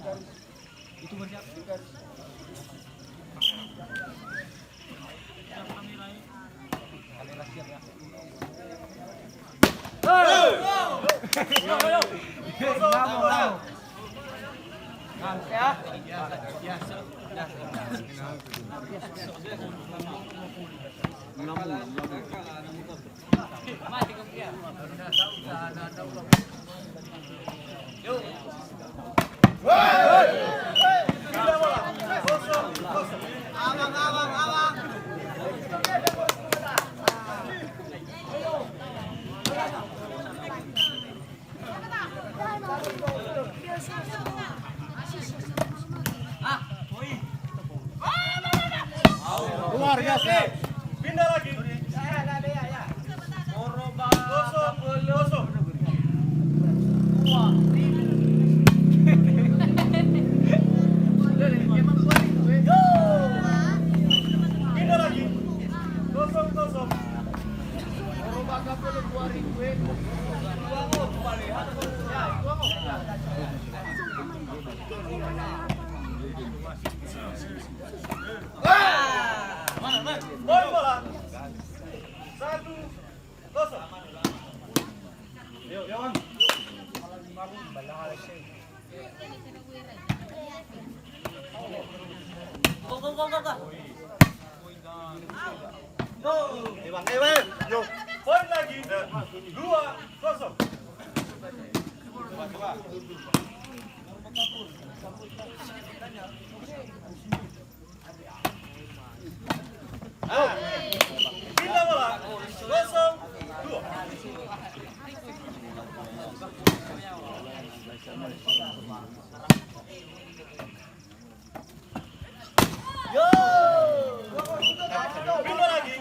Itu bersiap. Kamera siap ya. Luar biasa. Pindah lagi. Kosong. Pindah lagi. Kosong. Poin bola. 1-0. Yuk, Yawan. Go. Poin lagi. 2-0. Pindah bola. 0-2. Pindah lagi. 2-0.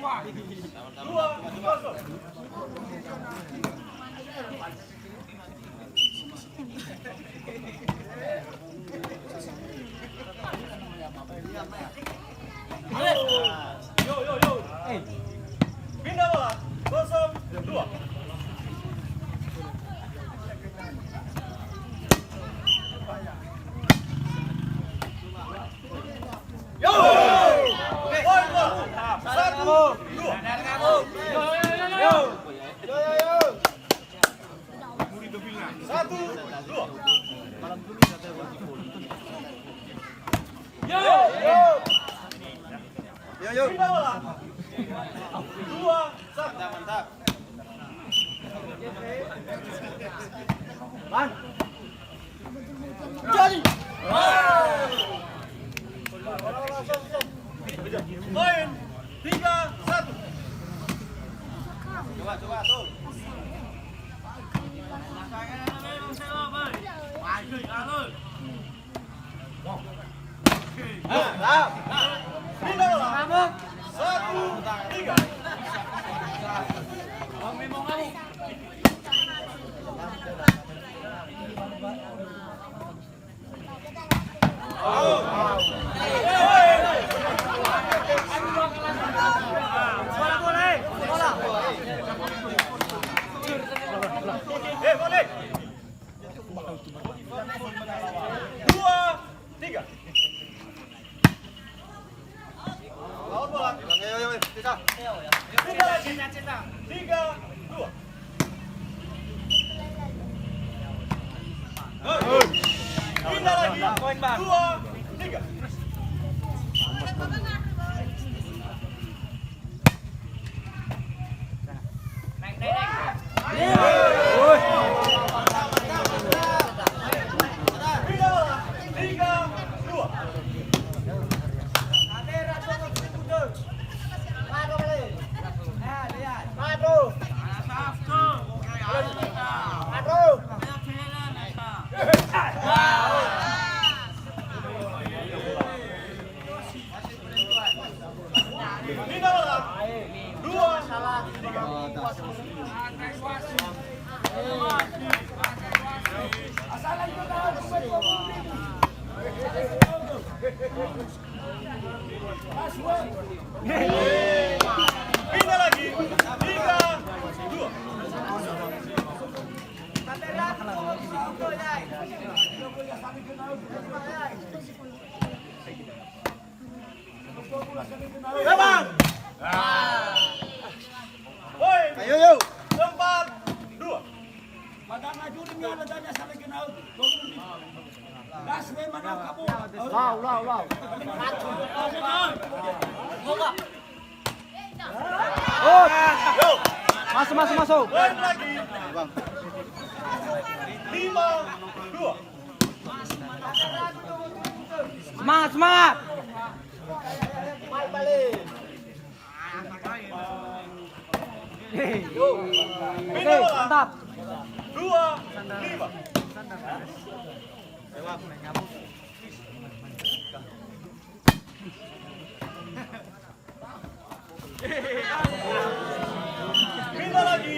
Yo. Pindah bola. 0-2. Poin bola. 1-2. Satu, dua. Yo. Pindah bola. 2-1. Mantap. Jadi. Poin 3-1. Coba tuh. Pindah bola. 1-3. Boleh. 2-3. Lawan bola. Yo. Kita. Pindah lagi. 3-2. Pindah lagi. 2-3. Pindah bola. 3-2. Pindah bola. 2-3. Pindah lagi. 3-2. Bang. Poin. Ayo yuk. 4-2. Masuk. Poin lagi. Bang. 5-2. Semangat. Oke, mantap. 2-5. Pindah lagi.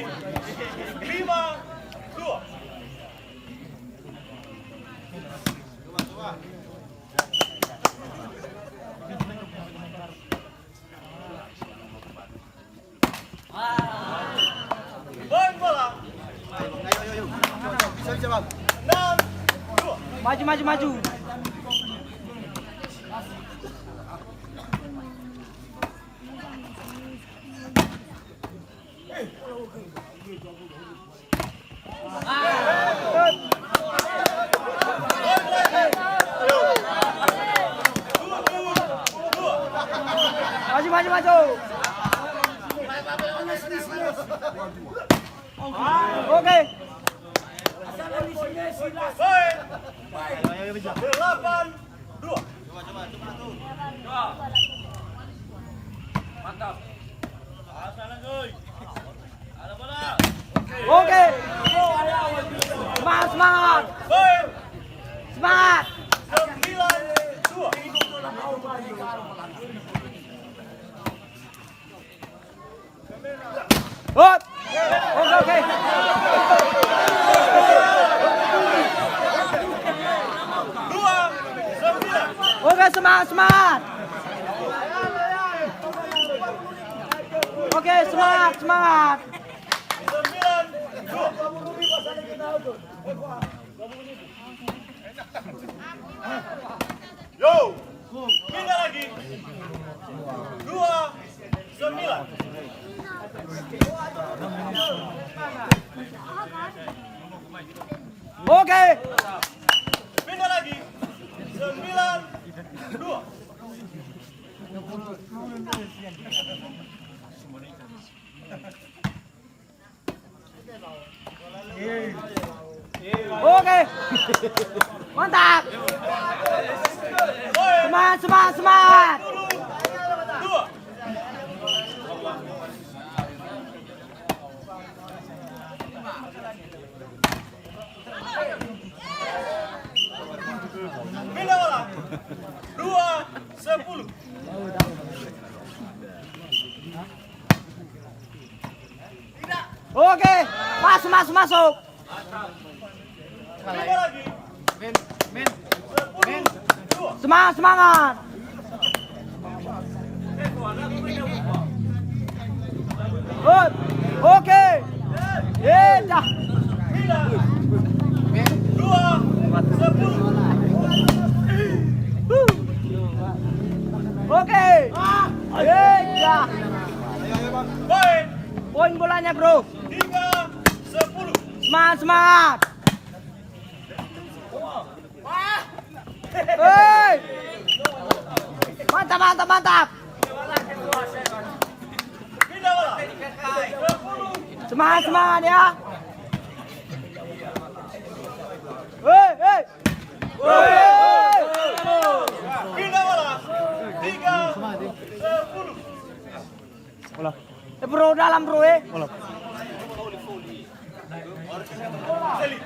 5-2. Poin bola. Ayo. Bisa bang. 6-2. Maju. Maju. Oke. Poin 8-2. Oke. Semangat. Poin Semangat. 9-2. Hop. Oke. Oke, semangat. Oke, semangat. 9-2. Yo, pindah lagi. 2-9. Oke. Pindah lagi. 9-2. Oke. Mantap. Semangat. 2. Pindah bola. 2-10. Oke. Masuk. Pindah lagi. 10-2. Semangat. Oke. Dah. Pindah. 2-10. Oke. Dah. Poin bolanya, bro. 3-10. Semangat. Hei. Mantap. Pindah bola. 10. Semangat ya. Hei. Pindah bola. 3-10. Bro, dalam bro. Seli.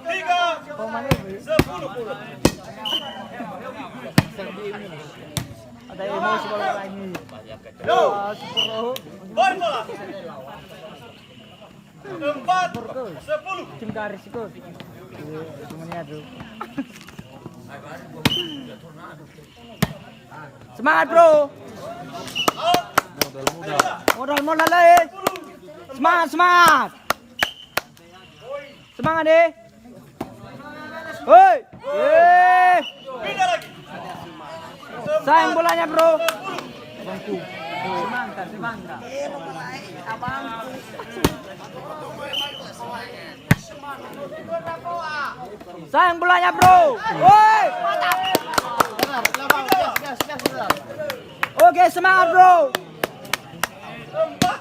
Tiga, 10. Ada emosi bola ini. Yo. Poin bola. 4-10. Tim garis itu. Semuanya tuh. Semangat bro. Modal lah. Semangat. Semangat deh. Woi. Pindah lagi. Sayang bolanya, Bro. 10. Semangka. Sayang bolanya, Bro. Woi. Oke, semangat, Bro. 4.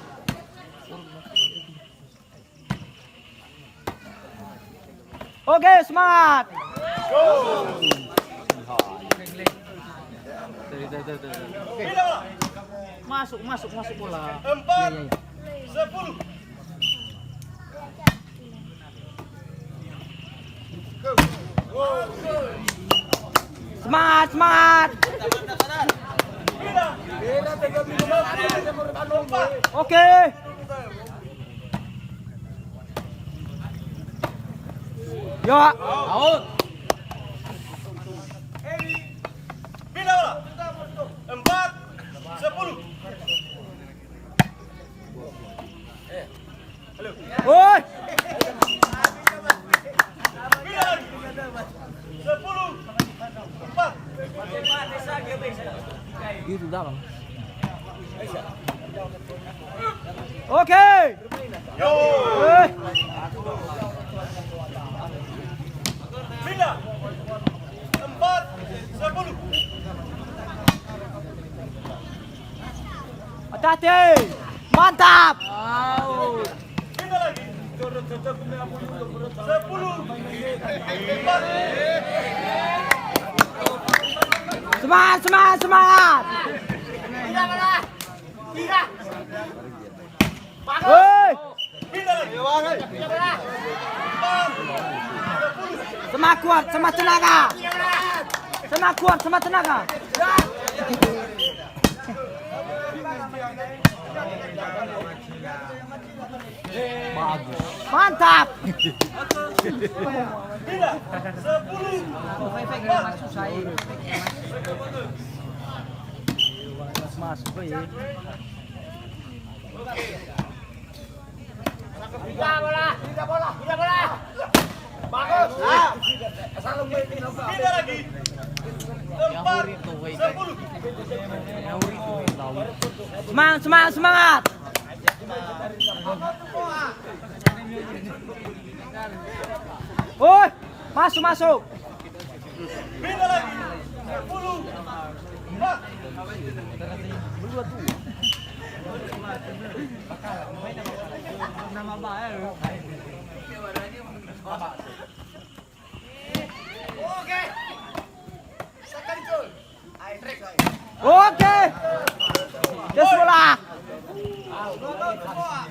Oke, semangat. Pindah bola. Masuk bola. 4. 10. Semangat, semangat. Pindah. 4. Oke. Yo. Out. Pindah bola. 4. 10. Woi. Pindah lagi. 10. 4. Gitu dah, Bang. Oke. Yo. Eh. Pindah. 4. 10. Hati-hati. Mantap. Pindah lagi. 10. 4. Semangat, semangat, semangat. Woi. Pindah lagi. 4. Semangat kuat, sama tenaga. Semangat kuat, sama tenaga. Bagus. Mantap. Pindah. 10. 4. Masuk ya. Pindah lagi. 4. 10. Semangat, semangat, semangat. Woi, masuk, masuk. Pindah lagi. 10. 4. Oke. Des bola. 11. 4.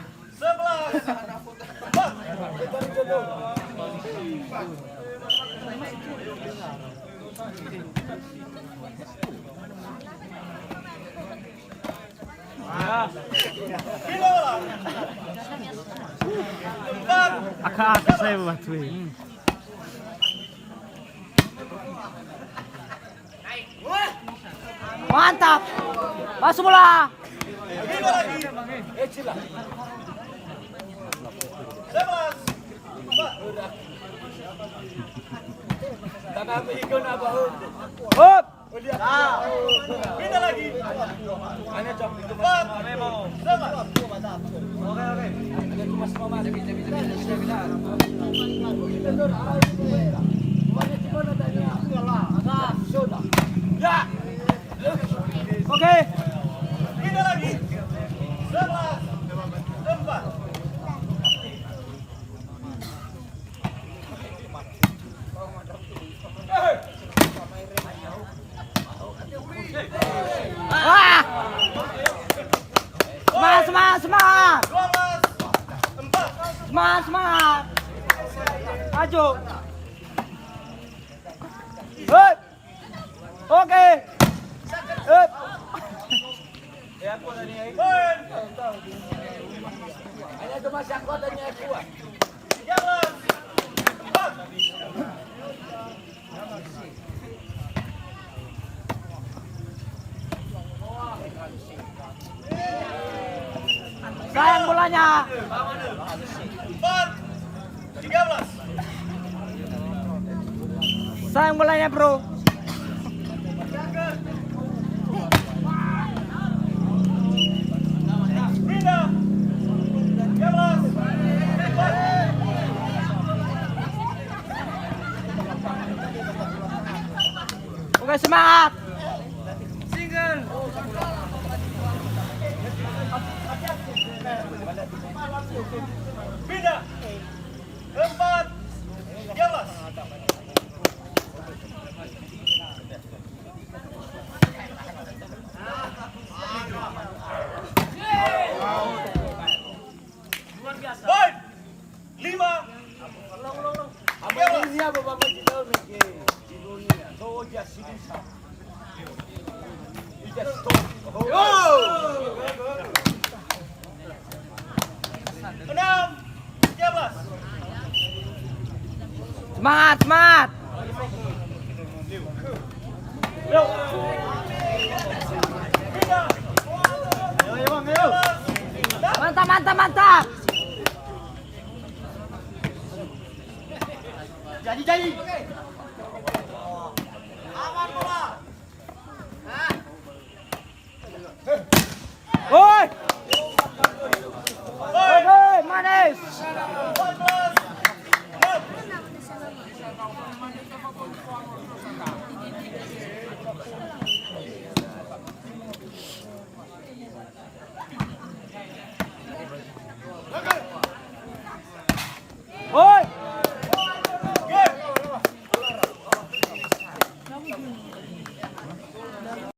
Pindah bola. 4. Akak saya batu. Mantap. Masuk bola. Pindah lagi. 11. 4. Hop. Pindah lagi. 4. 11. Oke. Pindah lagi. 11. 4. Wah. Semangat, semangat, semangat. 12. 4. Semangat, semangat. Maju. Hop. Oke. Hop. Poin. 13. 4. Sayang bolanya. 4. 13. Sayang bolanya bro. Pindah. 13. 4. Oke semangat. Pindah. 4. 13. Poin. 5. 13. Enam. 13. Semangat, semangat. Pindah. Ayo bang, ayo. Mantap, mantap, mantap. Jadi. Woi, Poin. woi, manis. 14. 6.